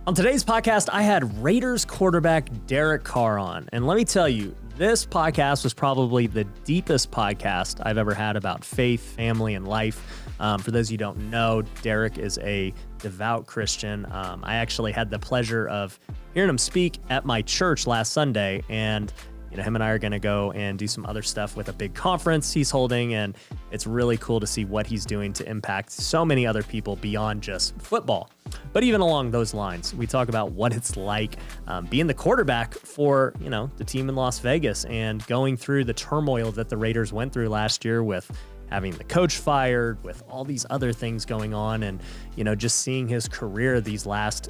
On today's podcast, I had Raiders quarterback Derek Carr on. And let me tell you, this podcast was probably the deepest podcast I've ever had about faith, family, and life. For those of you who don't know, Derek is a devout Christian. I actually had the pleasure of hearing him speak at my church last Sunday, and him and I are going to go and do some other stuff with a big conference he's holding, and it's really cool to see what he's doing to impact so many other people beyond just football. But even along those lines, we talk about what it's like being the quarterback for, the team in Las Vegas and going through the turmoil that the Raiders went through last year with having the coach fired, with all these other things going on, and, just seeing his career these last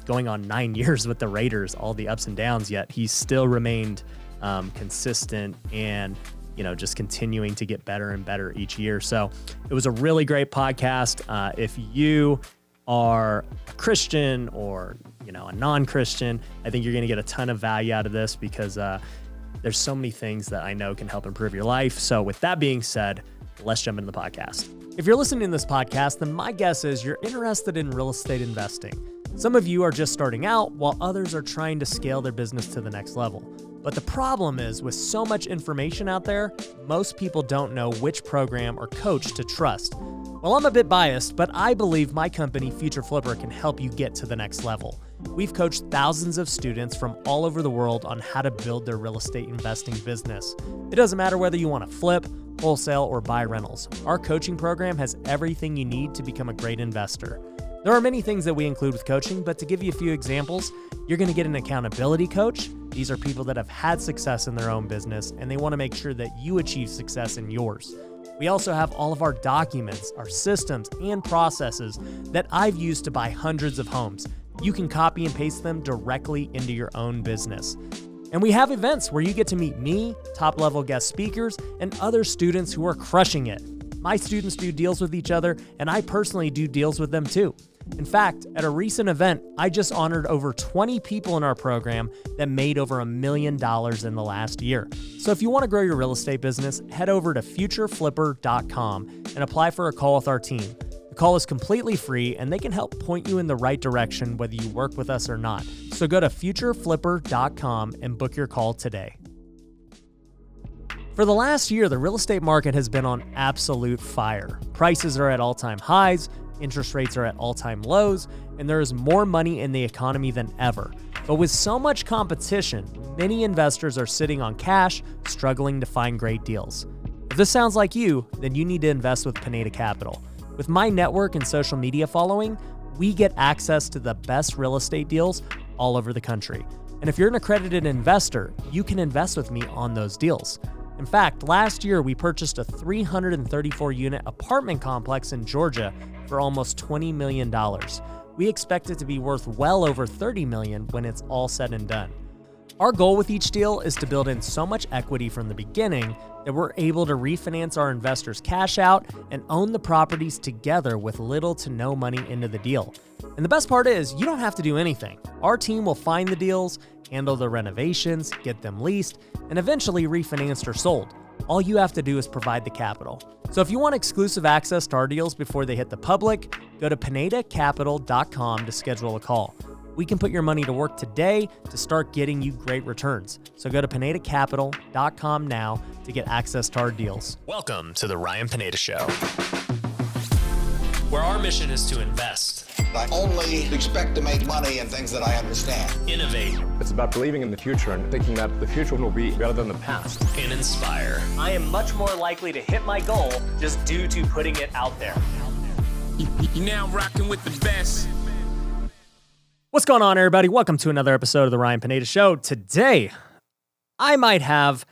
going on 9 years with the Raiders, all the ups and downs, yet he's still remained consistent and, just continuing to get better and better each year. So it was a really great podcast. If you are a Christian or, a non-Christian, I think you're going to get a ton of value out of this because there's so many things that I know can help improve your life. So with that being said, let's jump into the podcast. If you're listening to this podcast, then my guess is you're interested in real estate investing. Some of you are just starting out while others are trying to scale their business to the next level. But the problem is, with so much information out there, most people don't know which program or coach to trust. Well, I'm a bit biased, but I believe my company, Future Flipper, can help you get to the next level. We've coached thousands of students from all over the world on how to build their real estate investing business. It doesn't matter whether you want to flip, wholesale, or buy rentals. Our coaching program has everything you need to become a great investor. There are many things that we include with coaching, but to give you a few examples, you're going to get an accountability coach. These are people that have had success in their own business, and they want to make sure that you achieve success in yours. We also have all of our documents, our systems, and processes that I've used to buy hundreds of homes. You can copy and paste them directly into your own business. And we have events where you get to meet me, top-level guest speakers, and other students who are crushing it. My students do deals with each other, and I personally do deals with them too. In fact, at a recent event, I just honored over 20 people in our program that made over $1 million in the last year. So if you want to grow your real estate business, head over to futureflipper.com and apply for a call with our team. The call is completely free, and they can help point you in the right direction whether you work with us or not. So go to futureflipper.com and book your call today. For the last year, the real estate market has been on absolute fire. Prices are at all-time highs, interest rates are at all-time lows, and there is more money in the economy than ever. But with so much competition, many investors are sitting on cash, struggling to find great deals. If this sounds like you, then you need to invest with Pineda Capital. With my network and social media following, we get access to the best real estate deals all over the country. And if you're an accredited investor, you can invest with me on those deals. In fact, last year we purchased a 334-unit apartment complex in Georgia for almost $20 million. We expect it to be worth well over $30 million when it's all said and done. Our goal with each deal is to build in so much equity from the beginning that we're able to refinance our investors' cash out and own the properties together with little to no money into the deal. And the best part is, you don't have to do anything. Our team will find the deals, handle the renovations, get them leased, and eventually refinanced or sold. All you have to do is provide the capital. So if you want exclusive access to our deals before they hit the public, go to pinedacapital.com to schedule a call. We can put your money to work today to start getting you great returns. So go to pinedacapital.com now to get access to our deals. Welcome to the Ryan Pineda Show, where our mission is to invest. I only expect to make money in things that I understand. Innovate. It's about believing in the future and thinking that the future will be better than the past. And inspire. I am much more likely to hit my goal just due to putting it out there. You're now rocking with the best. What's going on, everybody? Welcome to another episode of the Ryan Pineda Show. Today, I might have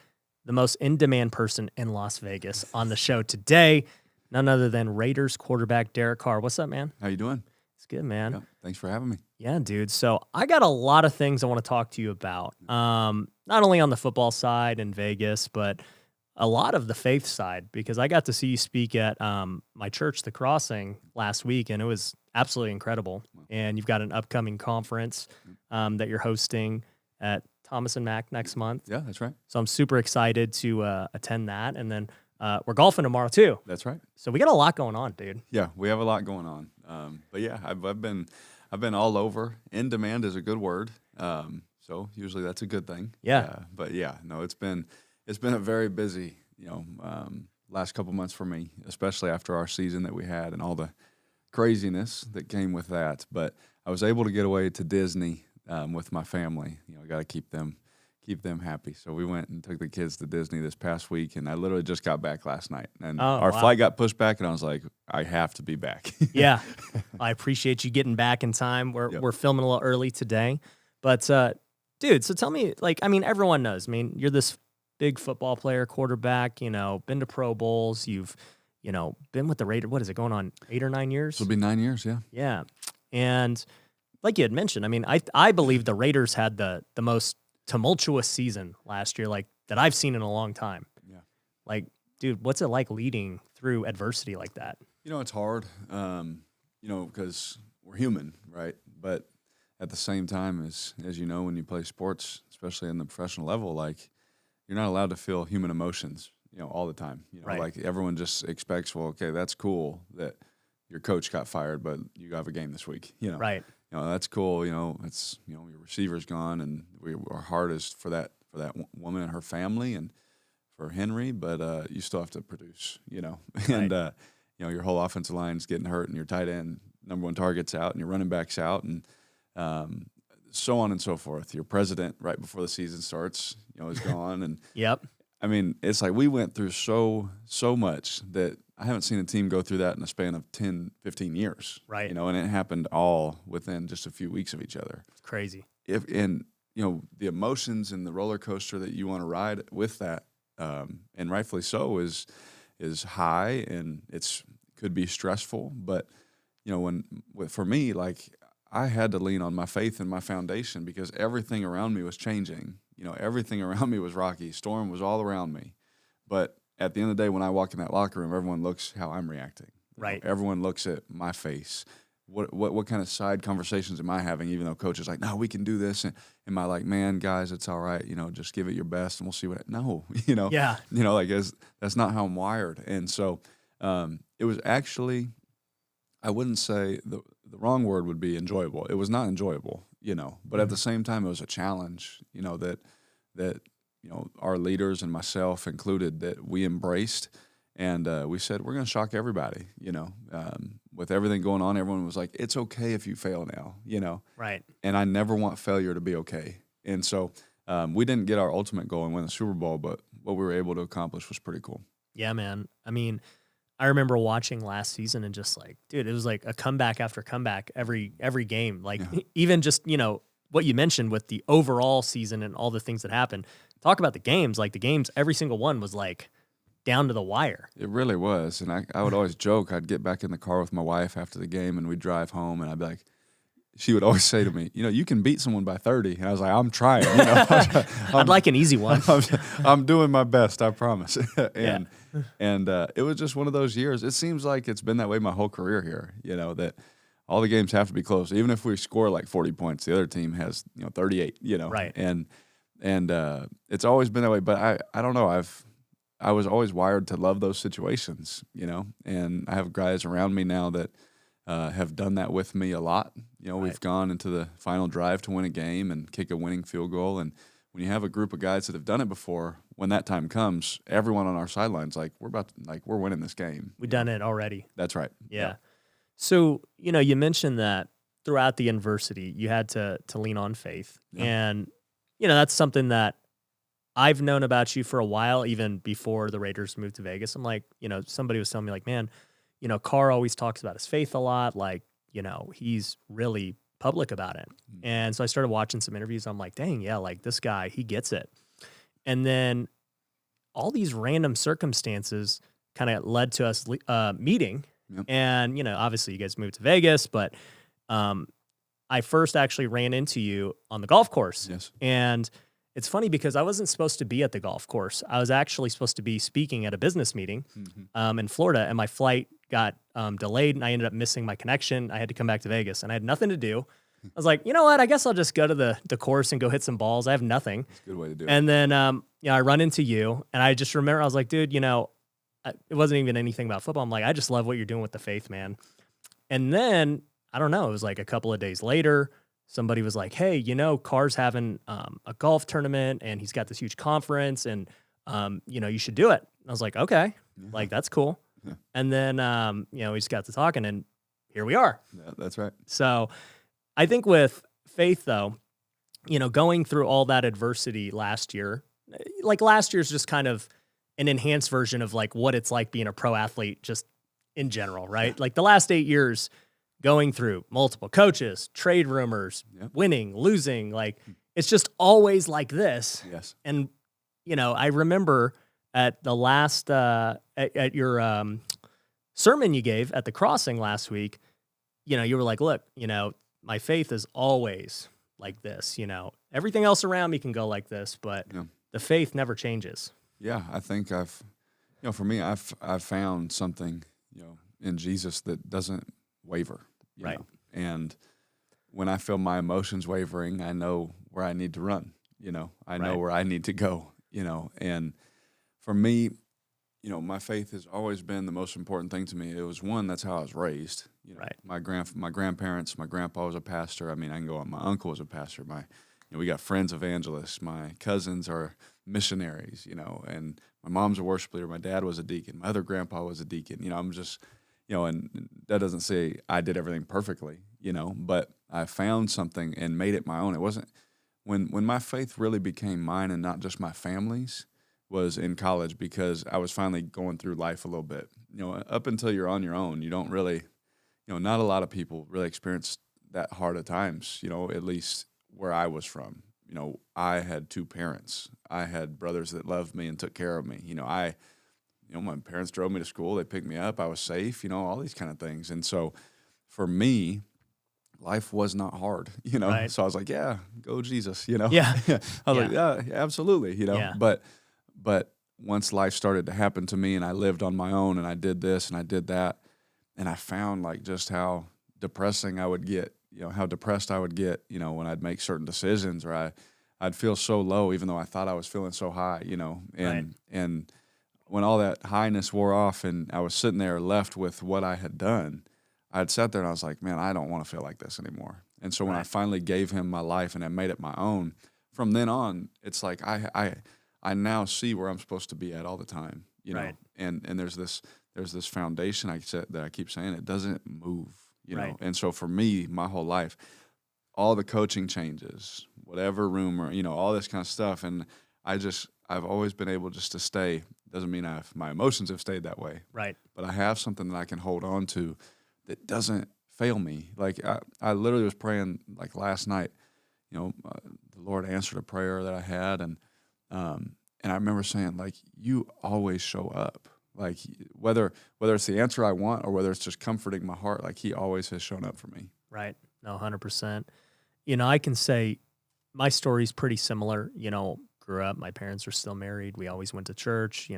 the most in-demand person in Las Vegas on the show today. None other than Raiders quarterback Derek Carr. What's up, man? How you doing? It's good, man. Yeah, thanks for having me. Yeah, dude. So I got a lot of things I want to talk to you about. Not only on the football side in Vegas, but a lot of the faith side, because I got to see you speak at my church, The Crossing, last week, and it was absolutely incredible. And you've got an upcoming conference that you're hosting at Thomas and Mack next month. Yeah, that's right. So I'm super excited to attend that. And then we're golfing tomorrow too. That's right. So we got a lot going on, dude. Yeah, we have a lot going on. But yeah, I've been I've been all over. In demand is a good word. So usually that's a good thing. Yeah. But yeah, no, it's been a very busy, last couple months for me, especially after our season that we had and all the craziness that came with that. But I was able to get away to Disney with my family. I got to keep them happy. So we went and took the kids to Disney this past week, and I literally just got back last night. And our flight got pushed back, and I was like, I have to be back. Yeah. I appreciate you getting back in time. We're filming a little early today. But, dude, so tell me, everyone knows. You're this big football player, quarterback, been to Pro Bowls. You've, been with the Raiders. What is it, going on 8 or 9 years? This will be 9 years, yeah. Yeah. And like you had mentioned, I believe the Raiders had the most tumultuous season last year, that I've seen in a long time. Yeah. Dude, what's it like leading through adversity like that? It's hard, because we're human, right? But at the same time, as you know, when you play sports, especially in the professional level, you're not allowed to feel human emotions, all the time. Right. Everyone just expects, well, okay, that's cool that your coach got fired, but you have a game this week. Right. That's cool. It's your receiver's gone, and our heart is for that woman and her family and for Henry, but you still have to produce. And right. Your whole offensive line's getting hurt, and your tight end number one target's out, and your running back's out, and so on and so forth. Your president, right before the season starts, is gone, and yep. It's like we went through so much that I haven't seen a team go through that in a span of 10, 15 years. Right. And it happened all within just a few weeks of each other. It's crazy. The emotions and the roller coaster that you want to ride with that, and rightfully so, is high, and could be stressful. But, for me, I had to lean on my faith and my foundation because everything around me was changing. Everything around me was rocky. Storm was all around me. But at the end of the day, when I walk in that locker room, everyone looks how I'm reacting. Right. Everyone looks at my face. What kind of side conversations am I having, even though coach is like, no, we can do this? And am I like, man, guys, it's all right. Just give it your best and we'll see what – no. Yeah. That's not how I'm wired. And so it was actually – I wouldn't say the wrong word would be enjoyable. It was not enjoyable, but at the same time, it was a challenge, that our leaders and myself included that we embraced. And we said, we're going to shock everybody, with everything going on. Everyone was like, it's okay if you fail now, Right. And I never want failure to be okay. And so we didn't get our ultimate goal and win the Super Bowl, but what we were able to accomplish was pretty cool. Yeah, man. I remember watching last season and just dude, it was like a comeback after comeback every game. Even just, what you mentioned with the overall season and all the things that happened. Talk about the games. The games, every single one was down to the wire. It really was. And I would always joke, I'd get back in the car with my wife after the game and we'd drive home and I'd be like, she would always say to me, you can beat someone by 30. And I was like, I'm trying. I'd like an easy one. I'm doing my best, I promise. And it was just one of those years. It seems like it's been that way my whole career here, that all the games have to be close. Even if we score 40 points, the other team has, 38, Right. And it's always been that way. But I don't know. I was always wired to love those situations, and I have guys around me now that have done that with me a lot. Right. We've gone into the final drive to win a game and kick a winning field goal. And when you have a group of guys that have done it before, when that time comes, everyone on our sidelines we're winning this game. We've done it already. That's right. Yeah. So, you mentioned that throughout the adversity, you had to lean on faith. Yeah. And, that's something that I've known about you for a while, even before the Raiders moved to Vegas. I'm like, somebody was telling me man, Carr always talks about his faith a lot. He's really public about it. Mm-hmm. And so I started watching some interviews. I'm like, dang, yeah, this guy, he gets it. And then all these random circumstances kind of led to us meeting. Yep. And, obviously you guys moved to Vegas, but I first actually ran into you on the golf course. Yes. And it's funny because I wasn't supposed to be at the golf course. I was actually supposed to be speaking at a business meeting in Florida, and my flight got delayed, and I ended up missing my connection. I had to come back to Vegas, and I had nothing to do. I was like, you know what? I guess I'll just go to the course and go hit some balls. I have nothing. That's a good way to do it. And then I run into you, and I just remember I was like, dude, it wasn't even anything about football. I'm like, I just love what you're doing with the faith, man. And then I don't know, it was like a couple of days later, somebody was like, hey, Carr's having a golf tournament and he's got this huge conference and, you should do it. I was like, okay, like that's cool. Yeah. And then, we just got to talking and here we are. Yeah, that's right. So I think with faith, though, going through all that adversity last year, like last year's just kind of an enhanced version of like what it's like being a pro athlete just in general, right? Like the last 8 years going through multiple coaches, trade rumors, winning, losing, like it's just always like this. Yes. And, I remember at the last, at your sermon you gave at the crossing last week, you were like, look, my faith is always like this, everything else around me can go like this, but the faith never changes. Yeah, I think for me, I've found something, in Jesus that doesn't waver. Right. And when I feel my emotions wavering, I know where I need to run. I know where I need to go. And for me, my faith has always been the most important thing to me. It was one, that's how I was raised. Right. My grandparents, my grandpa was a pastor. I mean, I can go on. My uncle was a pastor. We got friends evangelists. My cousins are missionaries. And my mom's a worship leader. My dad was a deacon. My other grandpa was a deacon. I'm just, and that doesn't say I did everything perfectly. But I found something and made it my own. It wasn't when my faith really became mine and not just my family's. Was in college because I was finally going through life a little bit. Up until you're on your own, you don't really, not a lot of people really experience that hard of times, at least where I was from. I had two parents. I had brothers that loved me and took care of me. My parents drove me to school. They picked me up. I was safe, all these kind of things. And so for me, life was not hard, Right. So I was like, yeah, go Jesus, Yeah. I was like, yeah, absolutely, Yeah. But once life started to happen to me and I lived on my own and I did this and I did that, and I found like just how depressing I would get, how depressed I would get, when I'd make certain decisions or I'd feel so low even though I thought I was feeling so high, and when all that highness wore off and I was sitting there left with what I had done, I'd sat there and I was like, man, I don't want to feel like this anymore. And so when I finally gave him my life and I made it my own, from then on, it's like I now see where I'm supposed to be at all the time, Right. and there's this foundation that I keep saying it doesn't move, Right. And so for me, my whole life, all the coaching changes, whatever rumor, all this kind of stuff, and I've always been able just to stay. Doesn't mean my emotions have stayed that way, Right. but I have something that I can hold on to that doesn't fail me. Like I literally was praying like last night, the Lord answered a prayer that I had, and I remember saying, like, you always show up. Like, whether it's the answer I want or whether it's just comforting my heart, like, he always has shown up for me. Right. No, 100%. I can say my story's pretty similar. Grew up, my parents are still married. We always went to church,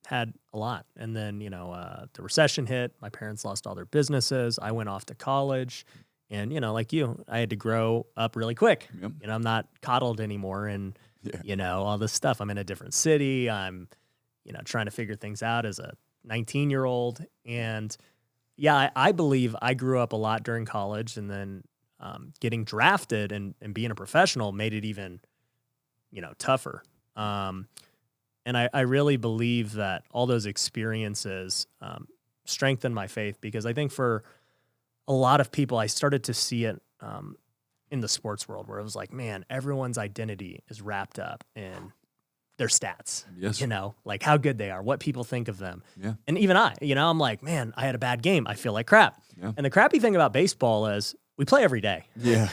had a lot. And then, the recession hit. My parents lost all their businesses. I went off to college. And, like you, I had to grow up really quick. Yep. I'm not coddled anymore. And, all this stuff. I'm in a different city. I'm, trying to figure things out as a 19-year-old. And, I believe I grew up a lot during college. And then getting drafted and being a professional made it even, tougher. And I really believe that all those experiences strengthened my faith because I think for a lot of people, I started to see it in the sports world where it was like, man, everyone's identity is wrapped up in their stats, Yes. Like how good they are, what people think of them. Yeah. And even I'm like, man, I had a bad game. I feel like crap. Yeah. And the crappy thing about baseball is we play every day. Yeah.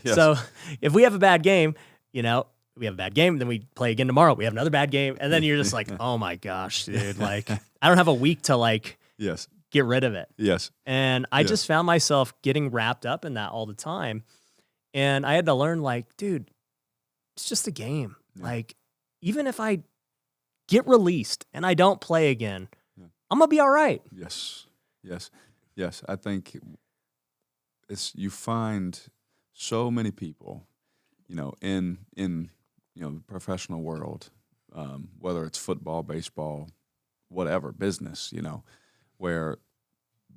Yes. So if we have a bad game, we have a bad game, then we play again tomorrow. We have another bad game. And then you're just like, oh my gosh, dude, like I don't have a week to like Yes. get rid of it. Yes. And I just found myself getting wrapped up in that all the time. And I had to learn like, dude, it's just a game. Yeah. Like, even if I get released and I don't play again, I'm going to be all right. Yes. Yes. Yes. I think you find so many people, in the professional world, whether it's football, baseball, whatever, business, where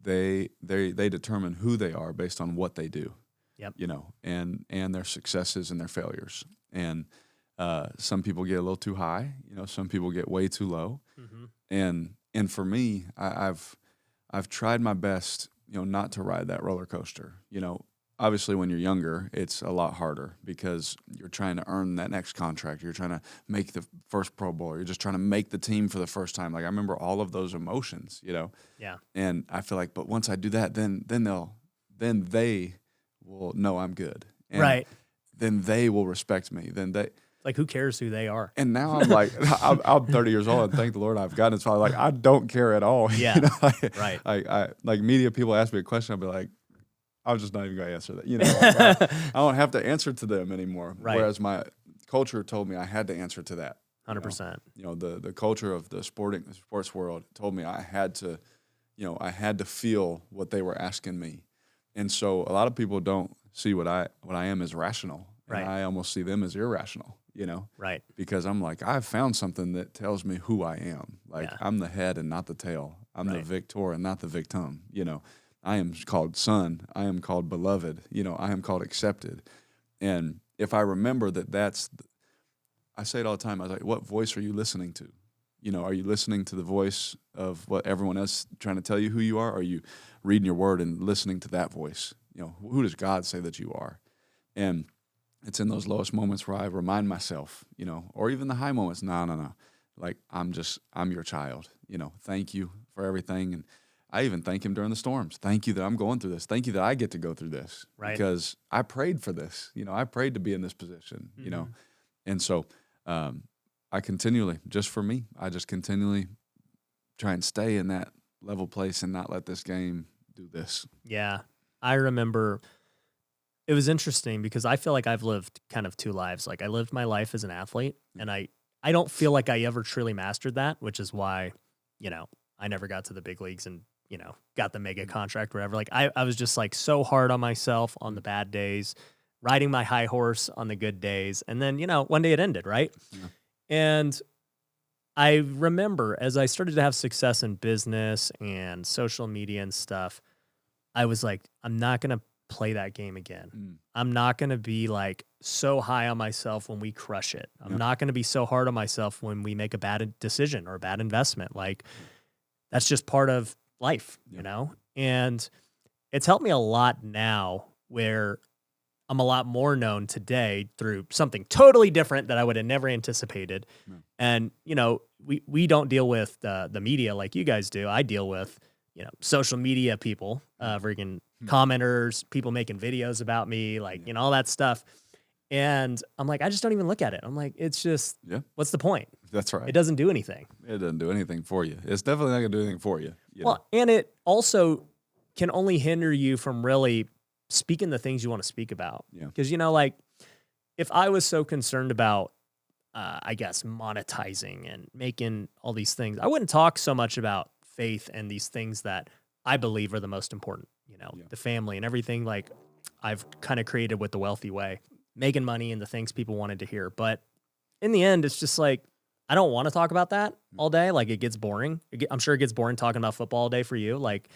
they determine who they are based on what they do. Yep. You know, and their successes and their failures. And some people get a little too high. You know, some people get way too low. Mm-hmm. And for me, I've tried my best, you know, not to ride that roller coaster. You know, obviously when you're younger, it's a lot harder because you're trying to earn that next contract. You're trying to make the first Pro Bowl. You're just trying to make the team for the first time. Like I remember all of those emotions, you know. Yeah. And I feel like, but once I do that, then they will know I'm good. And Right. Then they will respect me. Then they. Like, who cares who they are? And now I'm like, I'm 30 years old, and thank the Lord I've gotten it. So like, I don't care at all. Yeah. You know, Right. I like media people ask me a question, I'll be like, I'm just not even going to answer that. You know, like, I don't have to answer to them anymore. Right. Whereas my culture told me I had to answer to that. 100%. You know, the culture of the sports world told me I had to feel what they were asking me. And so a lot of people don't see what I am as rational. And Right. I almost see them as irrational, you know? Right. Because I'm like, I've found something that tells me who I am. Like, Yeah. I'm the head and not the tail. I'm the Right. victor and not the victim. You know, I am called son. I am called beloved. You know, I am called accepted. And if I remember I say it all the time. I was like, what voice are you listening to? You know, are you listening to the voice of what everyone else is trying to tell you who you are? Or are you reading your word and listening to that voice? You know, who does God say that you are? And it's in those lowest moments where I remind myself, you know, or even the high moments, no. Like, I'm your child, you know, thank you for everything. And I even thank him during the storms. Thank you that I'm going through this. Thank you that I get to go through this. Right. Because I prayed for this, you know, I prayed to be in this position, you know. And so I continually, just for me, I just continually try and stay in that level place and not let this game do this. Yeah. I remember it was interesting because I feel like I've lived kind of two lives. Like, I lived my life as an athlete, and I don't feel like I ever truly mastered that, which is why, you know, I never got to the big leagues and, you know, got the mega contract or whatever. Like, I was just like so hard on myself on the bad days, riding my high horse on the good days. And then, you know, one day it ended, right? Yeah. And I remember as I started to have success in business and social media and stuff, I was like, I'm not going to play that game again. I'm not going to be like so high on myself when we crush it. I'm not going to be so hard on myself when we make a bad decision or a bad investment. Like, that's just part of life, you know? And it's helped me a lot now where I'm a lot more known today through something totally different that I would have never anticipated. And, you know, we don't deal with the media like you guys do. I deal with, you know, social media people, freaking commenters, people making videos about me, like, you know, all that stuff. And I'm like, I just don't even look at it. I'm like, it's just, what's the point? That's right. It doesn't do anything. It doesn't do anything for you. It's definitely not going to do anything for you. Well, and it also can only hinder you from really speaking the things you want to speak about. Yeah. Because, you know, like, if I was so concerned about, I guess, monetizing and making all these things, I wouldn't talk so much about faith and these things that I believe are the most important, you know, the family and everything like I've kind of created with the wealthy way, making money and the things people wanted to hear. But in the end, it's just like, I don't want to talk about that all day. Like, it gets boring. I'm sure it gets boring talking about football all day for you. Like,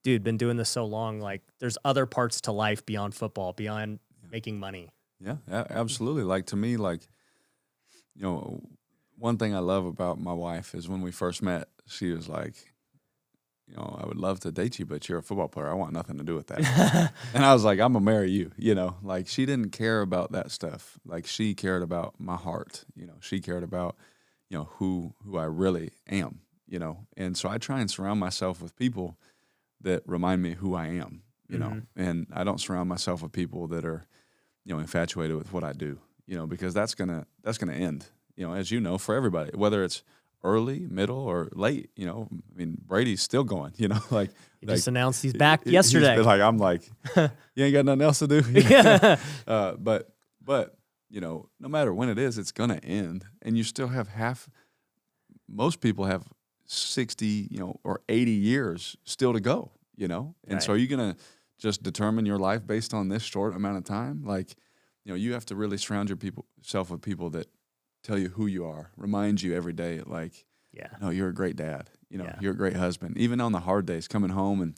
dude, been doing this so long. Like, there's other parts to life beyond football, beyond making money. Yeah, absolutely. Like, to me, like, you know, one thing I love about my wife is when we first met, she was like, you know, I would love to date you, but you're a football player. I want nothing to do with that. And I was like, I'm going to marry you, you know. Like, she didn't care about that stuff. Like, she cared about my heart, you know. She cared about, you know, who I really am, you know. And so I try and surround myself with people that remind me who I am, you know. And I don't surround myself with people that are, you know, infatuated with what I do, you know, because that's gonna end, you know, as you know, for everybody, whether it's early, middle, or late. You know, I mean, Brady's still going, you know, like he just announced he's back yesterday. He's like, I'm like, you ain't got nothing else to do. Yeah. But you know, no matter when it is, it's gonna end, and you still have most people have 60, you know, or 80 years still to go, you know, and so are you gonna just determine your life based on this short amount of time? Like, you know, you have to really surround yourself with people that tell you who you are, remind you every day, like, no, you're a great dad. You know, you're a great husband. Even on the hard days, coming home and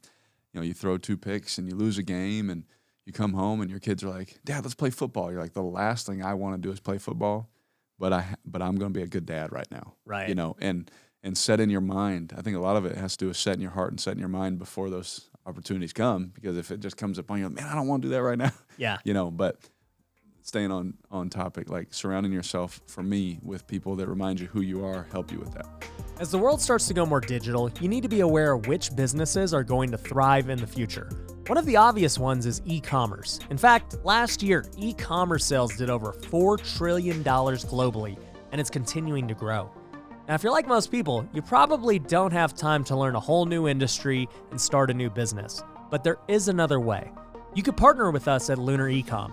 you throw 2 picks and you lose a game and you come home and your kids are like, Dad, let's play football. You're like, the last thing I want to do is play football, but I'm going to be a good dad right now. Right. And set in your mind. I think a lot of it has to do with setting your heart and setting your mind before those opportunities come, because if it just comes upon you, man, I don't want to do that right now. Yeah. But staying on topic, like surrounding yourself, for me, with people that remind you who you are, help you with that. As the world starts to go more digital, you need to be aware of which businesses are going to thrive in the future. One of the obvious ones is e-commerce. In fact, last year, e-commerce sales did over $4 trillion globally, and it's continuing to grow. Now, if you're like most people, you probably don't have time to learn a whole new industry and start a new business. But there is another way. You could partner with us at Lunar Ecom.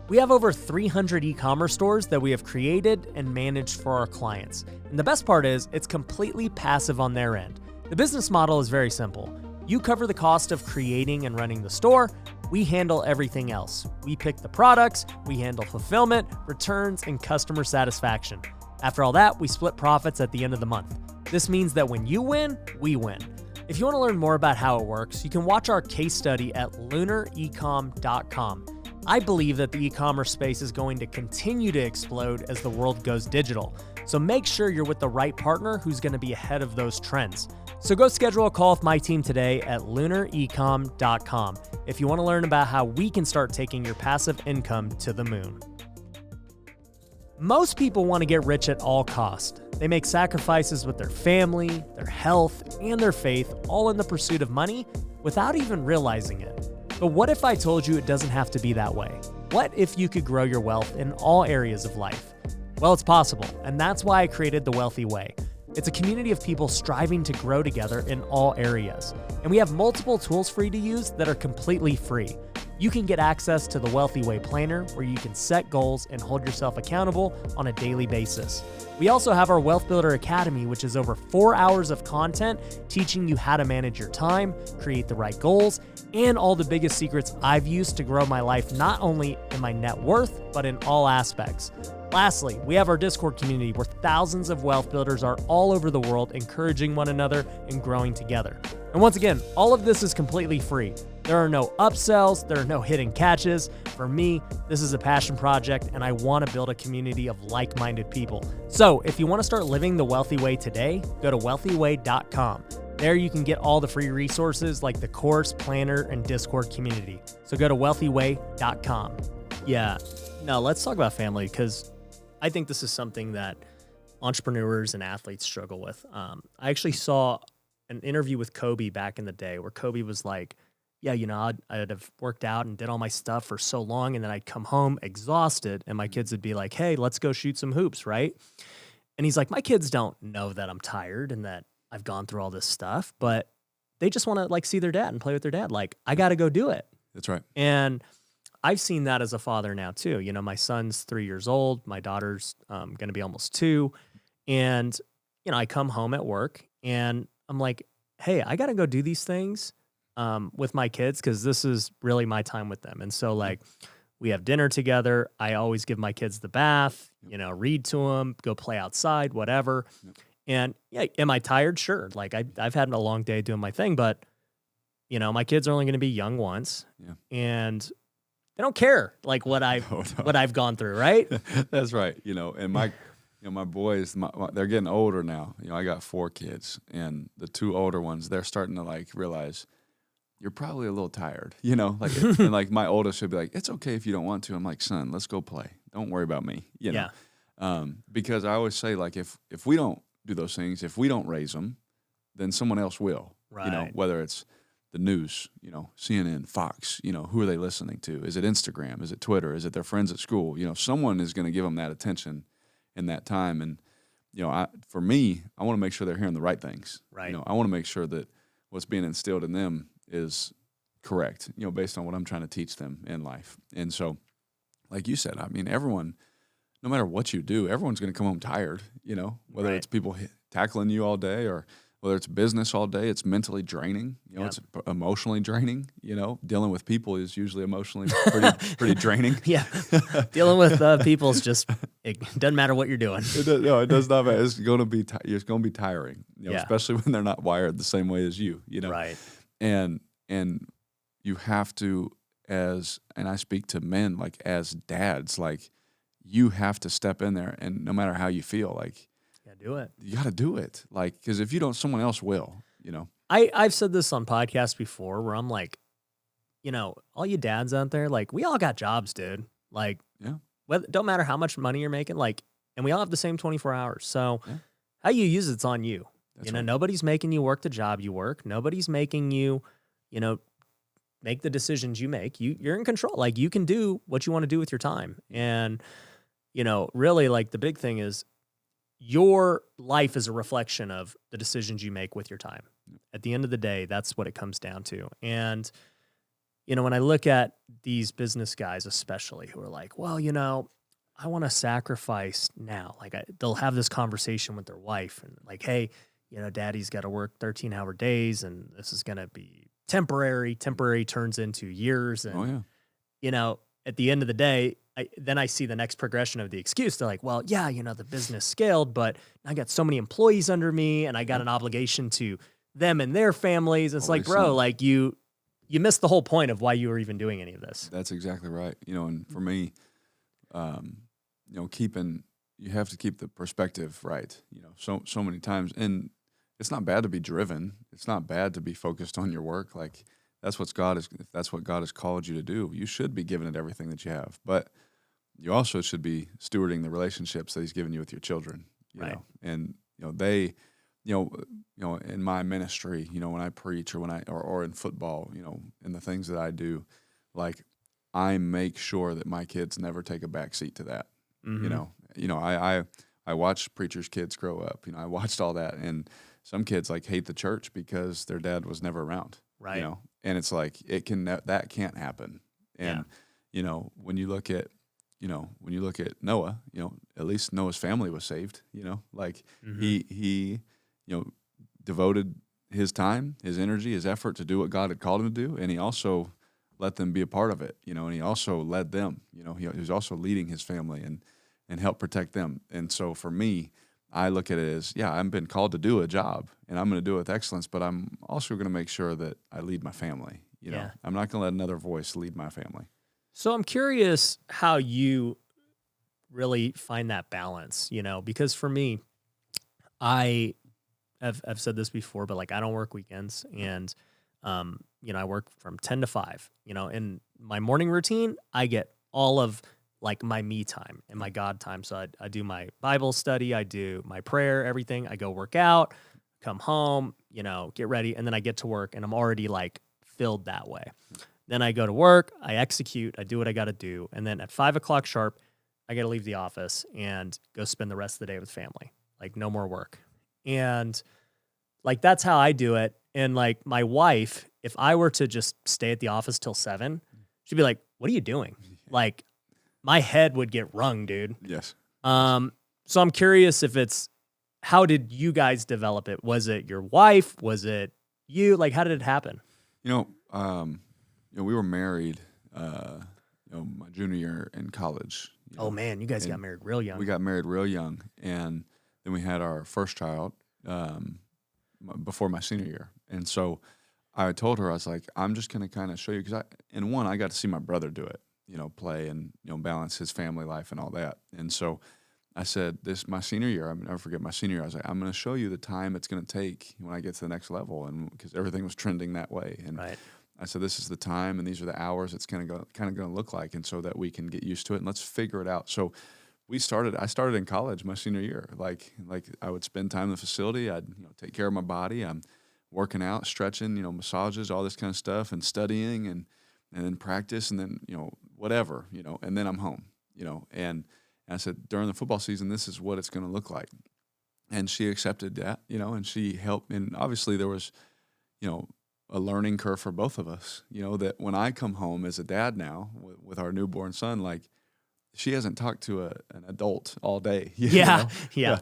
We have over 300 e-commerce stores that we have created and managed for our clients. And the best part is, it's completely passive on their end. The business model is very simple. You cover the cost of creating and running the store. We handle everything else. We pick the products, we handle fulfillment, returns, and customer satisfaction. After all that, we split profits at the end of the month. This means that when you win, we win. If you want to learn more about how it works, you can watch our case study at lunarecom.com. I believe that the e-commerce space is going to continue to explode as the world goes digital. So make sure you're with the right partner who's going to be ahead of those trends. So go schedule a call with my team today at lunarecom.com if you want to learn about how we can start taking your passive income to the moon. Most people want to get rich at all costs. They make sacrifices with their family, their health, and their faith, all in the pursuit of money without even realizing it. But what if I told you it doesn't have to be that way? What if you could grow your wealth in all areas of life? Well, it's possible, and that's why I created The Wealthy Way. It's a community of people striving to grow together in all areas. And we have multiple tools for you to use that are completely free. You can get access to the Wealthy Way Planner, where you can set goals and hold yourself accountable on a daily basis. We also have our Wealth Builder Academy, which is over 4 hours of content teaching you how to manage your time, create the right goals, and all the biggest secrets I've used to grow my life, not only in my net worth, but in all aspects. Lastly, we have our Discord community where thousands of wealth builders are all over the world encouraging one another and growing together. And once again, all of this is completely free. There are no upsells, there are no hidden catches. For me, this is a passion project, and I want to build a community of like-minded people. So if you want to start living the wealthy way today, go to wealthyway.com. There you can get all the free resources like the course, planner, and Discord community. So go to wealthyway.com. Yeah, now let's talk about family, because I think this is something that entrepreneurs and athletes struggle with. I actually saw an interview with Kobe back in the day where Kobe was like, yeah, I'd have worked out and did all my stuff for so long, and then I'd come home exhausted, and my kids would be like, hey, let's go shoot some hoops, right? And he's like, my kids don't know that I'm tired and that I've gone through all this stuff, but they just want to see their dad and play with their dad. Like, I got to go do it. That's right. And I've seen that as a father now too. My son's 3 years old. My daughter's going to be almost 2. And, I come home at work and I'm like, hey, I got to go do these things with my kids, because this is really my time with them. And so we have dinner together. I always give my kids the bath, read to them, go play outside, whatever. And yeah, am I tired? Sure. I've had a long day doing my thing, but my kids are only going to be young once, and they don't care what I've gone through. Right. That's right. And my boys, they're getting older now. I got 4 kids, and the 2 older ones, they're starting to realize you're probably a little tired, and my oldest would be like, it's okay if you don't want to. I'm like, son, let's go play. Don't worry about me. Because I always say, if we don't do those things, if we don't raise them, then someone else will. Right. Whether it's the news, CNN, Fox, who are they listening to? Is it Instagram? Is it Twitter? Is it their friends at school? Someone is going to give them that attention in that time. And, for me, I want to make sure they're hearing the right things. Right. I want to make sure that what's being instilled in them is correct, based on what I'm trying to teach them in life. And so, like you said, everyone, no matter what you do, everyone's going to come home tired, whether it's people tackling you all day or whether it's business all day. It's mentally draining, it's emotionally draining, dealing with people is usually emotionally pretty draining. Yeah. Dealing with people is just, it doesn't matter what you're doing. It does not matter. It's going to be, it's going to be tiring, Yeah. especially when they're not wired the same way as you, Right. And And you have to, and I speak to men, like as dads, like you have to step in there, and no matter how you feel, like do it. you got to do it. Like, because if you don't, someone else will, I've said this on podcasts before where I'm like, all you dads out there, like, we all got jobs, dude. Like, Yeah. don't matter how much money you're making, like, and we all have the same 24 hours. So Yeah. how you use it's on you. That's right. Nobody's making you work the job you work. Nobody's making you, make the decisions you make. You're in control. Like, you can do what you want to do with your time. And, really, like, the big thing is your life is a reflection of the decisions you make with your time. At the end of the day, that's what it comes down to. And, when I look at these business guys, especially who are like, well, I want to sacrifice now. Like, they'll have this conversation with their wife and like, hey, daddy's got to work 13-hour days and this is going to be temporary. Temporary turns into years. And, at the end of the day, then I see the next progression of the excuse. They're like, well, yeah, the business scaled, but I got so many employees under me and I got an obligation to them and their families. It's like, bro, like you missed the whole point of why you were even doing any of this. That's exactly right. And for me, you have to keep the perspective right, so many times. And it's not bad to be driven. It's not bad to be focused on your work. Like, if that's what God has called you to do, you should be giving it everything that you have. But you also should be stewarding the relationships that He's given you with your children, you know. And they, in my ministry, when I preach or in football, in the things that I do, like I make sure that my kids never take a back seat to that. I watch preachers' kids grow up. I watched all that, and some kids like hate the church because their dad was never around. Right. And it's like that can't happen. And when you look at Noah, at least Noah's family was saved. Like he devoted his time, his energy, his effort to do what God had called him to do, and he also let them be a part of it. And he also led them. He was also leading his family and helped protect them. And so for me, I look at it as, I've been called to do a job, and I'm going to do it with excellence, but I'm also going to make sure that I lead my family. I'm not going to let another voice lead my family. So I'm curious how you really find that balance, because for me, I've said this before, but like I don't work weekends, and I work from 10 to 5. In my morning routine, I get all of like my me time and my God time. So I do my Bible study, I do my prayer, everything. I go work out, come home, get ready, and then I get to work, and I'm already like filled that way. Then I go to work, I execute, I do what I got to do, and then at 5 o'clock sharp, I got to leave the office and go spend the rest of the day with family. Like no more work. And like that's how I do it. And like my wife, if I were to just stay at the office till 7, she'd be like, "What are you doing?" Like my head would get wrung, dude. Yes. So I'm curious how did you guys develop it? Was it your wife? Was it you? Like, how did it happen? We were married, my junior year in college. Oh man, you guys got married real young. We got married real young, and then we had our first child before my senior year. And so I told her, I was like, I'm just going to kind of show you, because I got to see my brother do it, play and balance his family life and all that. And so I said, my senior year, I'll never forget my senior year, I was like, I'm going to show you the time it's going to take when I get to the next level, and because everything was trending that way. And I said, this is the time, and these are the hours it's kind of going to look like, and so that we can get used to it, and let's figure it out. So I started in college my senior year. Like I would spend time in the facility. I'd take care of my body. I'm working out, stretching, massages, all this kind of stuff, and studying, and then practice, and then whatever, and then I'm home, and I said, during the football season, this is what it's going to look like. And she accepted that, and she helped. And obviously there was, a learning curve for both of us, that when I come home as a dad now with our newborn son, like she hasn't talked to an adult all day. Yeah.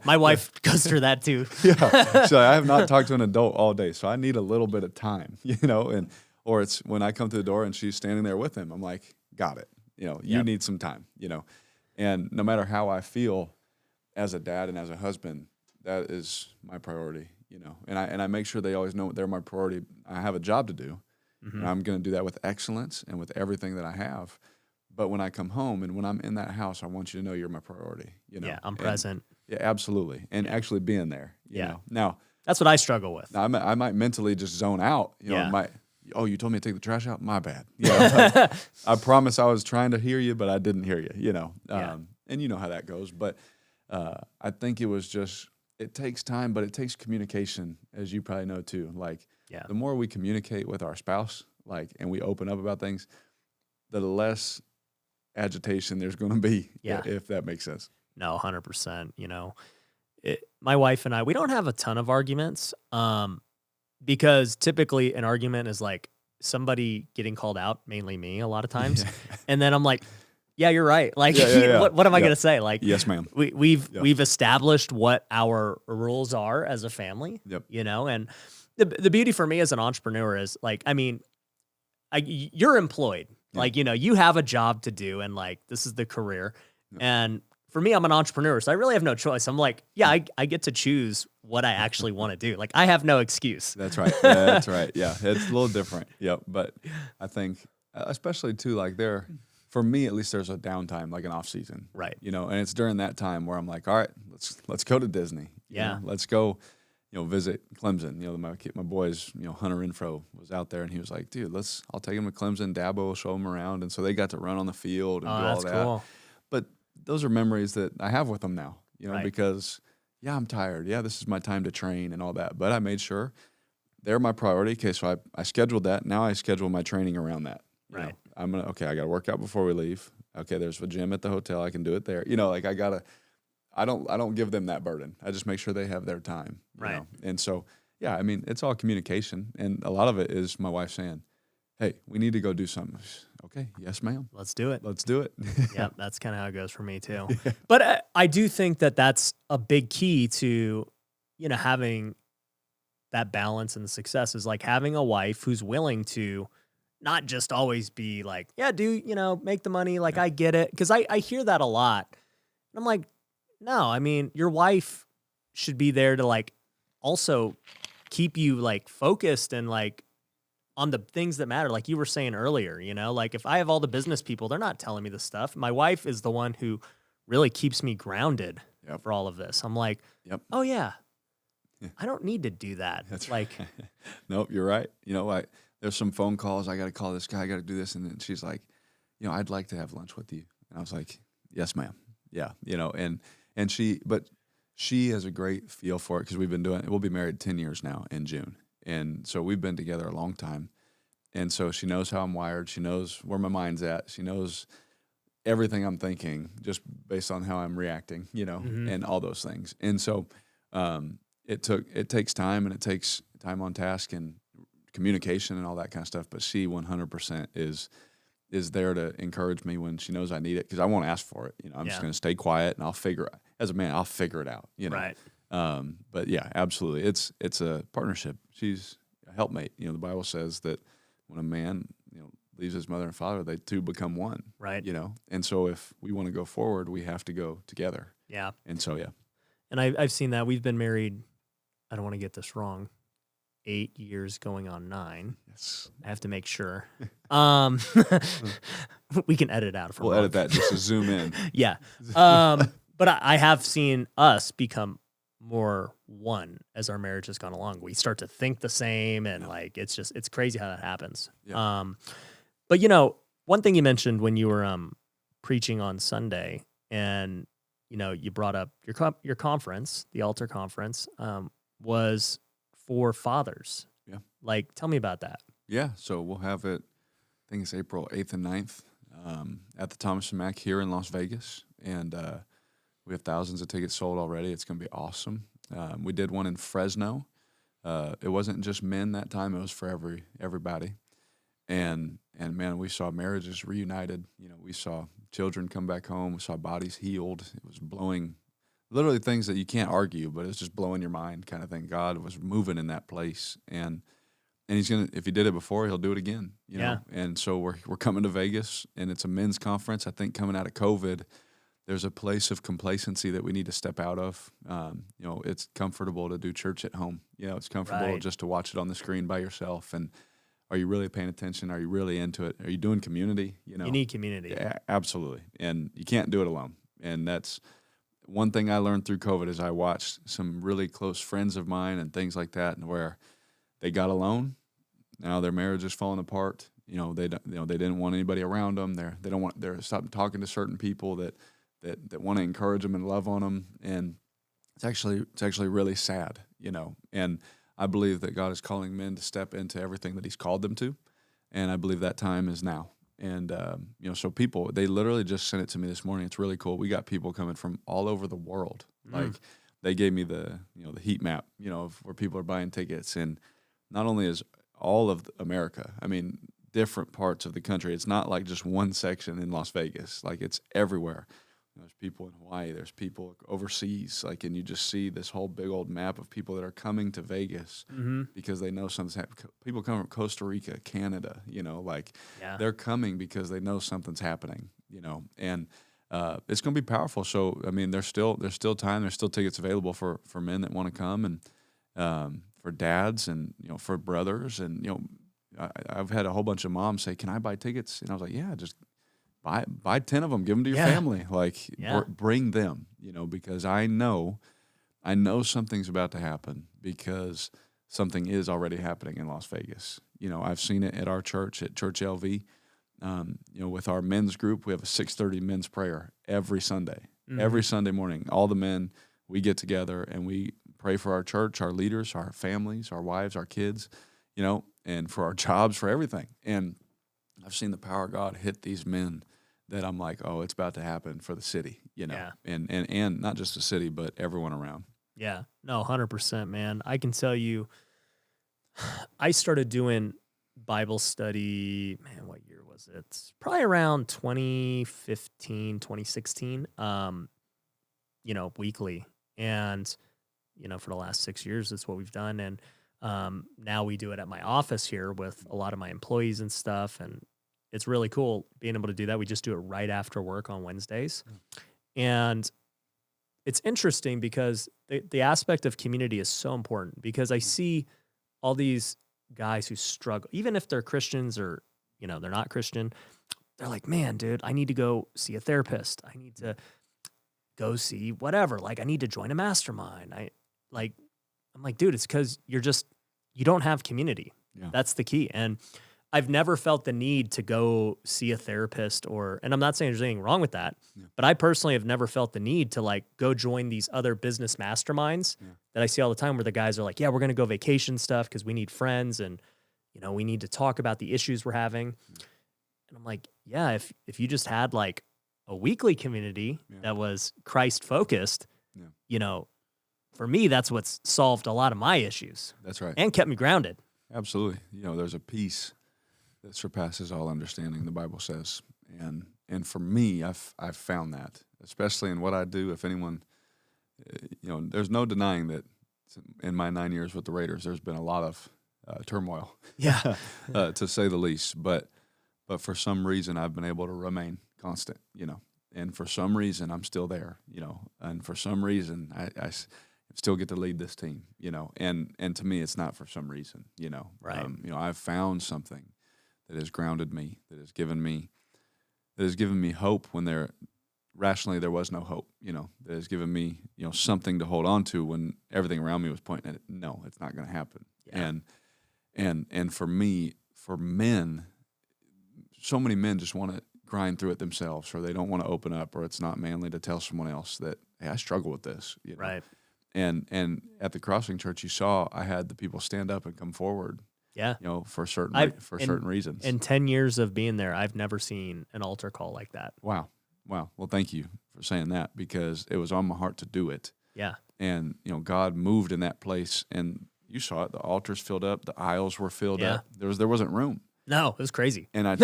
My wife goes through that too. So I have not talked to an adult all day. So I need a little bit of time, or it's when I come to the door and she's standing there with him, I'm like, got it. You need some time, and no matter how I feel as a dad and as a husband, that is my priority, and I make sure they always know they're my priority. I have a job to do, and I'm going to do that with excellence and with everything that I have. But when I come home and when I'm in that house, I want you to know you're my priority. You know, Yeah, I'm present. Yeah, absolutely, and actually being there. You know? Now that's what I struggle with. I might mentally just zone out. You know, Yeah. oh, you told me to take the trash out? My bad. You know, I promise I was trying to hear you, but I didn't hear you, you know. And you know how that goes. But I think it takes time, but it takes communication, as you probably know too. Like, the more we communicate with our spouse, and we open up about things, the less agitation there's going to be, if that makes sense. No, 100%. You know, my wife and I, we don't have a ton of arguments. Because typically an argument is like somebody getting called out, mainly me a lot of times. And then I'm like, yeah, you're right. Like, what am I going to say? Like, yes, ma'am. We've established what our rules are as a family, you know, and the beauty for me as an entrepreneur is like, I mean, you're employed, like, you know, you have a job to do and like, this is the career. And for me, I'm an entrepreneur, so I really have no choice. I'm like, I get to choose what I actually want to do. Like, I have no excuse. That's right. That's right. Yeah, it's a little different. Yep. But I think, especially too, like for me at least, there's a downtime, like an off season, right? You know, and it's during that time where I'm like, all right, let's go to Disney. You know, let's go, you know, visit Clemson. You know, my boys, you know, Hunter Renfro was out there, and he was like, dude, I'll take him to Clemson. Dabo will show him around, and so they got to run on the field and do all that. Cool. But those are memories that I have with them now, you know, because, I'm tired. Yeah, this is my time to train and all that. But I made sure they're my priority. Okay, so I scheduled that. Now I schedule my training around that. Right. You know, I got to work out before we leave. Okay, there's a gym at the hotel. I can do it there. You know, like I don't give them that burden. I just make sure they have their time. You know? And so, I mean, it's all communication. And a lot of it is my wife saying, hey, we need to go do something. Okay, yes, ma'am. Let's do it. Let's do it. Yeah, that's kind of how it goes for me too. But I do think that that's a big key to, you know, having that balance and the success is like having a wife who's willing to not just always be like, you know, make the money. Like, I get it. Because I hear that a lot. And I'm like, no, I mean, your wife should be there to like also keep you like focused and like on the things that matter. Like you were saying earlier, you know, like if I have all the business people, they're not telling me this stuff. My wife is the one who really keeps me grounded for all of this. I'm like, oh yeah, I don't need to do that. That's like, nope, you're right. You know, there's some phone calls. I got to call this guy. I got to do this. And then she's like, you know, I'd like to have lunch with you. And I was like, yes, ma'am. Yeah. You know, and she has a great feel for it because we'll be married 10 years now in June. And so we've been together a long time. And so she knows how I'm wired. She knows where my mind's at. She knows everything I'm thinking just based on how I'm reacting, you know, and all those things. And so it takes time, and it takes time on task and communication and all that kind of stuff. But she 100% is there to encourage me when she knows I need it, because I won't ask for it. You know, I'm just going to stay quiet, and I'll figure it out, you know. Right. But yeah, absolutely. It's a partnership. She's a helpmate. You know, the Bible says that when a man, you know, leaves his mother and father, they two become one. Right. You know, and so if we want to go forward, we have to go together. Yeah. And so, And I've seen that. We've been married, I don't want to get this wrong, 8 years going on 9. Yes. I have to make sure. We can edit it out. We'll edit that just to zoom in. Yeah. But I have seen us become more one as our marriage has gone along. We start to think the same, and like it's crazy how that happens. Yeah. But you know, one thing you mentioned when you were preaching on Sunday, and you know, you brought up your conference, the altar conference, was for fathers. Yeah. Like, tell me about that. Yeah. So we'll have it, I think it's April 8th and 9th at the Thomas & Mack here in Las Vegas. And we have thousands of tickets sold already. It's going to be awesome. We did one in Fresno. It wasn't just men that time. It was for everybody. And man, we saw marriages reunited. You know, we saw children come back home. We saw bodies healed. It was blowing, literally things that you can't argue, but it's just blowing your mind kind of thing. God was moving in that place. And he's going to, if he did it before, he'll do it again, you know? And so we're coming to Vegas, and it's a men's conference. I think coming out of COVID, there's a place of complacency that we need to step out of. You know, it's comfortable to do church at home. You know, it's comfortable just to watch it on the screen by yourself. And are you really paying attention? Are you really into it? Are you doing community? You need community. Yeah, absolutely. And you can't do it alone. And that's one thing I learned through COVID is I watched some really close friends of mine and things like that, and where they got alone. Now their marriage is falling apart. They didn't want anybody around them. They're stopping talking to certain people that want to encourage them and love on them. And it's actually really sad, And I believe that God is calling men to step into everything that He's called them to, and I believe that time is now. And so people, they literally just sent it to me this morning. It's really cool. We got people coming from all over the world. Like they gave me the heat map, of where people are buying tickets, and not only is all of America, I mean, different parts of the country. It's not like just one section in Las Vegas. Like it's everywhere. There's people in Hawaii. There's people overseas. And you just see this whole big old map of people that are coming to Vegas because they know something's happening. People come from Costa Rica, Canada. They're coming because they know something's happening. And it's going to be powerful. So I mean, there's still time. There's still tickets available for men that want to come, and for dads, and for brothers, and I've had a whole bunch of moms say, "Can I buy tickets?" And I was like, "Yeah, just." Buy 10 of them, give them to your family, bring them, because I know something's about to happen, because something is already happening in Las Vegas. I've seen it at our church, at Church LV. With our men's group, we have a 6:30 men's prayer every Sunday. Every Sunday morning, all the men, we get together and we pray for our church, our leaders, our families, our wives, our kids, and for our jobs, for everything. And I've seen the power of God hit these men that I'm like, oh, it's about to happen for the city, and not just the city, but everyone around. Yeah, no, 100%, man. I can tell you, I started doing Bible study, man, what year was it? It's probably around 2015, 2016, weekly. And, for the last 6 years, that's what we've done. And now we do it at my office here with a lot of my employees and stuff, and it's really cool being able to do that. We just do it right after work on Wednesdays. And it's interesting because the aspect of community is so important, because I see all these guys who struggle, even if they're Christians or, they're not Christian. They're like, man, dude, I need to go see a therapist. I need to go see whatever. I need to join a mastermind. I'm like, dude, it's because you don't have community. Yeah. That's the key. And I've never felt the need to go see a therapist and I'm not saying there's anything wrong with that, but I personally have never felt the need to go join these other business masterminds that I see all the time, where the guys are like, yeah, we're going to go vacation stuff because we need friends, and, we need to talk about the issues we're having. And I'm like, yeah, if you just had a weekly community that was Christ focused, for me, that's what's solved a lot of my issues. That's right. And kept me grounded. Absolutely. There's a peace that surpasses all understanding, the Bible says. And for me, I've found that, especially in what I do. If anyone, there's no denying that in my 9 years with the Raiders, there's been a lot of turmoil, to say the least. But for some reason, I've been able to remain constant, and for some reason, I'm still there, and for some reason, I still get to lead this team, and to me, it's not for some reason, Right. I've found something that has grounded me, that has given me hope when there was no hope, that has given me, something to hold on to when everything around me was pointing at it. No, it's not going to happen. Yeah. And for me, for men, so many men just want to grind through it themselves, or they don't want to open up, or it's not manly to tell someone else that, hey, I struggle with this. Right. And at the Crossing Church, you saw I had the people stand up and come forward. Yeah. For certain reasons. In 10 years of being there, I've never seen an altar call like that. Wow. Well, thank you for saying that, because it was on my heart to do it. Yeah. And, God moved in that place, and you saw it. The altars filled up. The aisles were filled up. There wasn't room. No, it was crazy. And I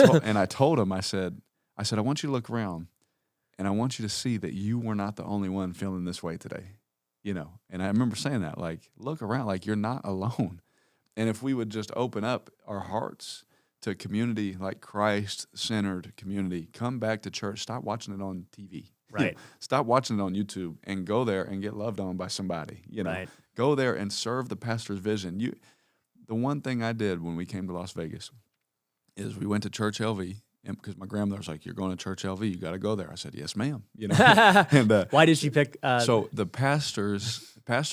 told him, I said, I want you to look around, and I want you to see that you were not the only one feeling this way today. And I remember saying that, look around, you're not alone. And if we would just open up our hearts to community, Christ-centered community, come back to church, stop watching it on TV. Right. Stop watching it on YouTube and go there and get loved on by somebody. Right. Go there and serve the pastor's vision. the one thing I did when we came to Las Vegas is we went to Church LV, and because my grandmother was like, "You're going to Church LV, you got to go there." I said, "Yes, ma'am." You know, and Why did she pick? so the Pastor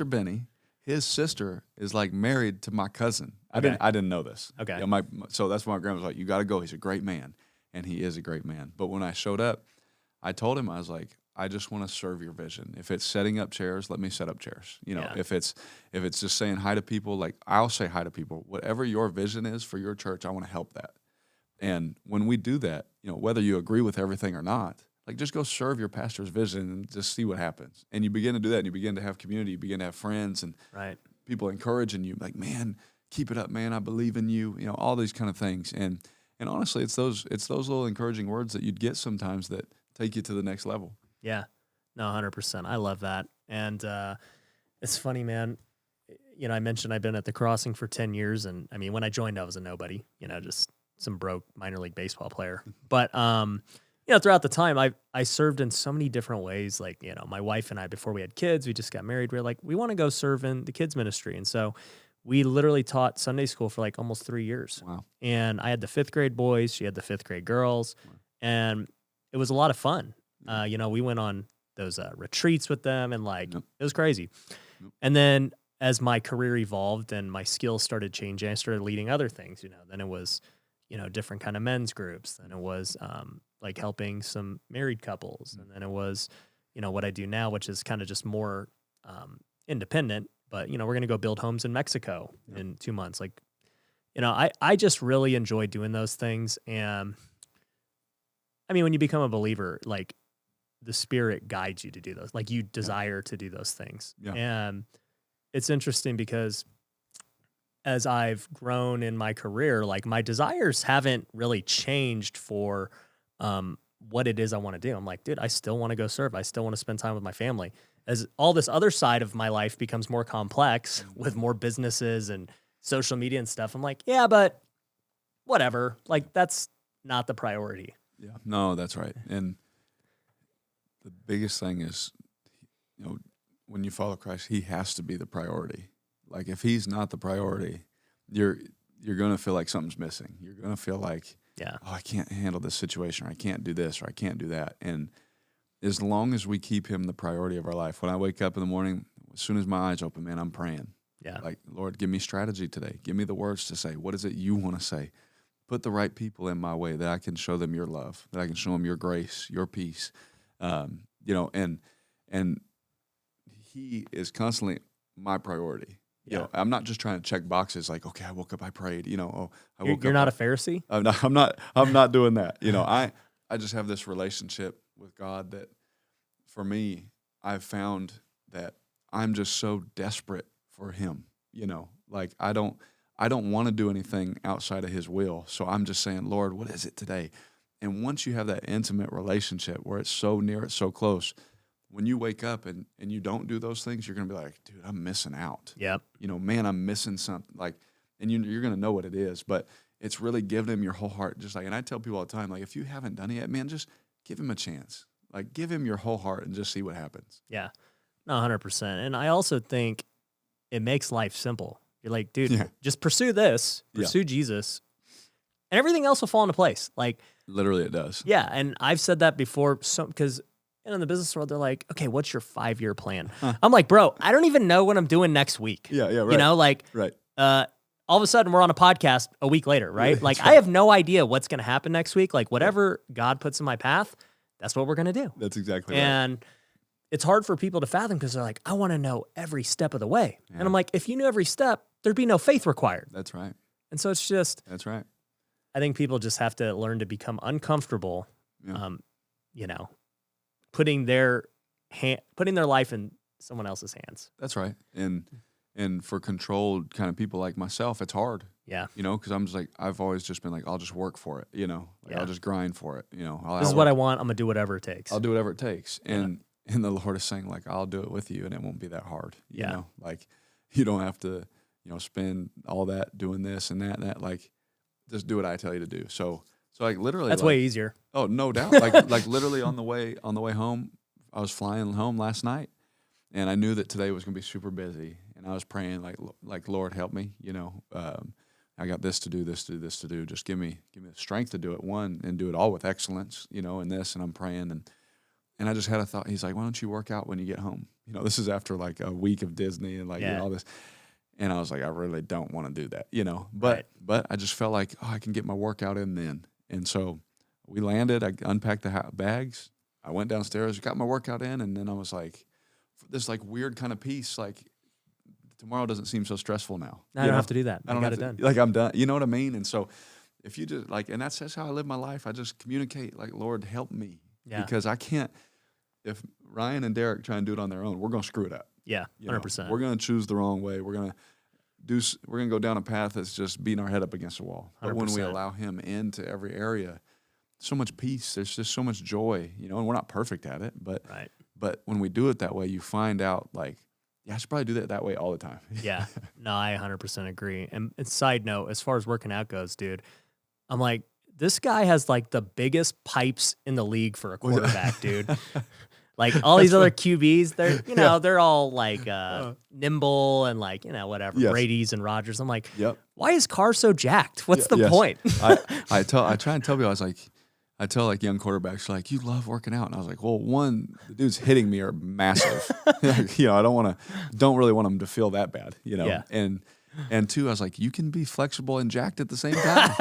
Benny, his sister is like married to my cousin. I didn't know this. Okay. You know, so that's why my grandma was like, "You got to go. He's a great man," and he is a great man. But when I showed up, I told him, I was like, "I just want to serve your vision. If it's setting up chairs, let me set up chairs. You know, Yeah. if it's just saying hi to people, like I'll say hi to people. Whatever your vision is for your church, I want to help that." And when we do that, you know, whether you agree with everything or not, like just go serve your pastor's vision and just see what happens. And you begin to do that, and you begin to have community, you begin to have friends, and Right. people encouraging you, like, "Man, keep it up, man. I believe in you." You know, all these kind of things. And honestly, it's those little encouraging words that you'd get sometimes that take you to the next level. Yeah. No, 100%. I love that. And it's funny, man. You know, I mentioned I've been at the Crossing for 10 years. And I mean, when I joined, I was a nobody, you know, just some broke minor league baseball player. But, you know, throughout the time, I served in so many different ways. Like, you know, my wife and I, before we had kids, we just got married. We were like, we want to go serve in the kids ministry. And so we literally taught Sunday school for like almost 3 years. Wow. And I had the 5th grade boys. She had the 5th grade girls. And it was a lot of fun. You know, we went on those retreats with them, and like it was crazy. And then as my career evolved and my skills started changing, I started leading other things. You know, then it was, you know, different kind of men's groups. Then it was like helping some married couples, and then it was, you know, what I do now, which is kind of just more independent. But you know, we're gonna go build homes in Mexico in 2 months. Like, you know, I just really enjoy doing those things. And I mean, when you become a believer, like, the Spirit guides you to do those. Like, you desire to do those things. Yeah. And it's interesting because as I've grown in my career, like, my desires haven't really changed for what it is I want to do. I'm like, dude, I still want to go serve. I still want to spend time with my family. As all this other side of my life becomes more complex with more businesses and social media and stuff, I'm like, yeah, but whatever. Like, that's not the priority. Yeah. No, that's right. And the biggest thing is, you know, when you follow Christ, he has to be the priority. Like, if he's not the priority, you're going to feel like something's missing. You're going to feel like, Yeah. oh, I can't handle this situation, or I can't do this, or I can't do that. And as long as we keep him the priority of our life, when I wake up in the morning, as soon as my eyes open, man, I'm praying. Yeah. Like, Lord, give me strategy today. Give me the words to say. What is it you want to say? Put the right people in my way that I can show them your love, that I can show them your grace, your peace. You know, and he is constantly my priority. Yeah. You know, I'm not just trying to check boxes like, okay, I woke up, I prayed, you know, oh, I woke up. You're not a Pharisee? I'm not doing that. You know, I just have this relationship with God that, for me, I've found that I'm just so desperate for him. You know, like, I don't want to do anything outside of his will. So I'm just saying, Lord, what is it today? And once you have that intimate relationship where it's so near, it's so close, when you wake up and you don't do those things, you're going to be like, dude, I'm missing out. Yep. You know, man, I'm missing something. Like, and you're going to know what it is, but it's really giving him your whole heart. Just like, and I tell people all the time, like, if you haven't done it yet, man, just give him a chance. Like, give him your whole heart and just see what happens. Yeah. No, 100%. And I also think it makes life simple. You're like, dude, just pursue this, pursue Jesus, and everything else will fall into place. Like, literally it does. Yeah. And I've said that before, because in the business world, they're like, okay, what's your 5-year plan? I'm like, bro, I don't even know what I'm doing next week. Yeah, right. You know, like, right. All of a sudden we're on a podcast a week later, right? Like, I have no idea what's going to happen next week. Like, whatever God puts in my path, that's what we're going to do. That's exactly right. And it's hard for people to fathom because they're like, I want to know every step of the way. Yeah. And I'm like, if you knew every step, there'd be no faith required. That's right. And so it's just, that's right. I think people just have to learn to become uncomfortable, you know, putting their life in someone else's hands. That's right. And for controlled kind of people like myself, it's hard. Yeah. You know, because I'm just like, I've always just been like, I'll just work for it, you know, like, I'll just grind for it, you know. This is what I want. I'm going to do whatever it takes. I'll do whatever it takes. And the Lord is saying, like, I'll do it with you, and it won't be that hard. You know, like, you don't have to, you know, spend all that doing this and that and that. Like, just do what I tell you to do. So like, literally, that's like, way easier. Oh, no doubt. like literally on the way home, I was flying home last night, and I knew that today was going to be super busy. and I was praying like Lord, help me. I got this to do, this to do, this to do. Just give me the strength to do it, and do it all with excellence, in this. And I'm praying, and I just had a thought. He's like, why don't you work out when you get home? This is after like a week of Disney and all this. And I was like, I really don't want to do that, but I just felt like, I can get my workout in then. And so we landed, I unpacked the bags. I went downstairs, got my workout in. And then I was like, this like weird kind of peace, like tomorrow doesn't seem so stressful now. I don't have to do that. I got it done. Like I'm done. You know what I mean? And so if you just and that's how I live my life. I just communicate like, Lord, help me. Yeah. Because I can't, if Ryan and Derek try and do it on their own, we're going to screw it up. Yeah, 100%. We're going to choose the wrong way. We're going to go down a path that's just beating our head up against the wall. But 100%. when we allow him into every area, so much peace, there's just so much joy, and we're not perfect at it, but when we do it that way, you find out like, I should probably do that way all the time. Yeah, no, I 100% agree. And side note, as far as working out goes, dude, I'm like, this guy has like the biggest pipes in the league for a quarterback, dude. Like all these other QBs, they're they're all like nimble and like, whatever, yes. Brady's and Rodgers. I'm like, yep. Why is Carr so jacked? What's the point? I try and tell people, I tell like young quarterbacks, like, you love working out. And I was like, well, one, the dudes hitting me are massive. I don't really want them to feel that bad, Yeah. And two, I was like, you can be flexible and jacked at the same time.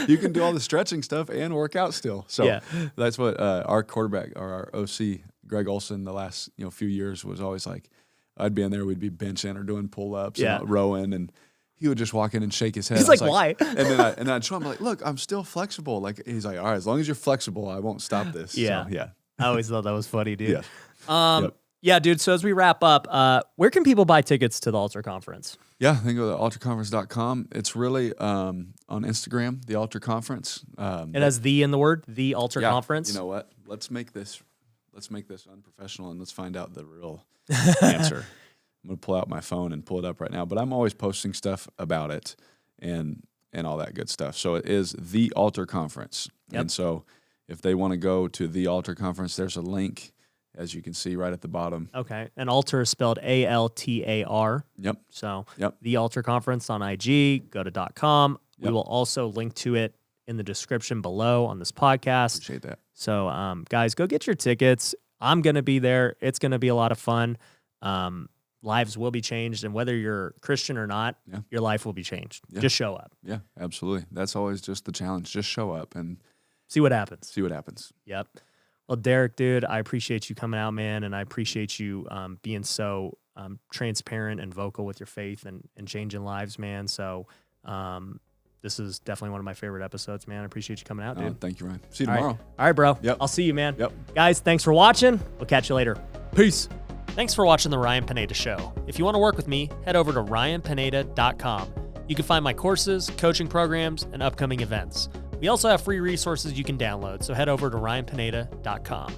You can do all the stretching stuff and work out still. So that's what our quarterback or our OC, Greg Olson, the last few years was always like, I'd be in there, we'd be benching or doing pull-ups and rowing, and he would just walk in and shake his head. He's like, why? And then I'd show him like, look, I'm still flexible. Like he's like, all right, as long as you're flexible, I won't stop this. Yeah. So, yeah. I always thought that was funny, dude. Yeah. Yep. Yeah, dude. So as we wrap up, where can people buy tickets to the Altar Conference? Yeah, they can go to altarconference.com. It's really on Instagram, the Altar Conference. It has the in the word, the Altar Conference. You know what? Let's make this unprofessional and let's find out the real answer. I'm going to pull out my phone and pull it up right now, but I'm always posting stuff about it and all that good stuff. So it is the Altar Conference. Yep. And so if they want to go to the Altar Conference, there's a link, as you can see right at the bottom. Okay. And altar is spelled ALTAR. Yep. So the Altar Conference on IG, go to .com. Yep. We will also link to it in the description below on this podcast. Appreciate that. So guys, go get your tickets. I'm going to be there. It's going to be a lot of fun. Lives will be changed, and whether you're Christian or not, your life will be changed. Yeah. Just show up. Yeah, absolutely. That's always just the challenge. Just show up and see what happens. Yep. Well, Derek, dude, I appreciate you coming out, man, and I appreciate you being so transparent and vocal with your faith and changing lives, man. So this is definitely one of my favorite episodes, man. I appreciate you coming out, dude. Thank you, Ryan. See you tomorrow. All right, bro. Yep. I'll see you, man. Yep. Guys, thanks for watching. We'll catch you later. Peace. Thanks for watching The Ryan Pineda Show. If you want to work with me, head over to ryanpineda.com. You can find my courses, coaching programs, and upcoming events. We also have free resources you can download, so head over to ryanpineda.com.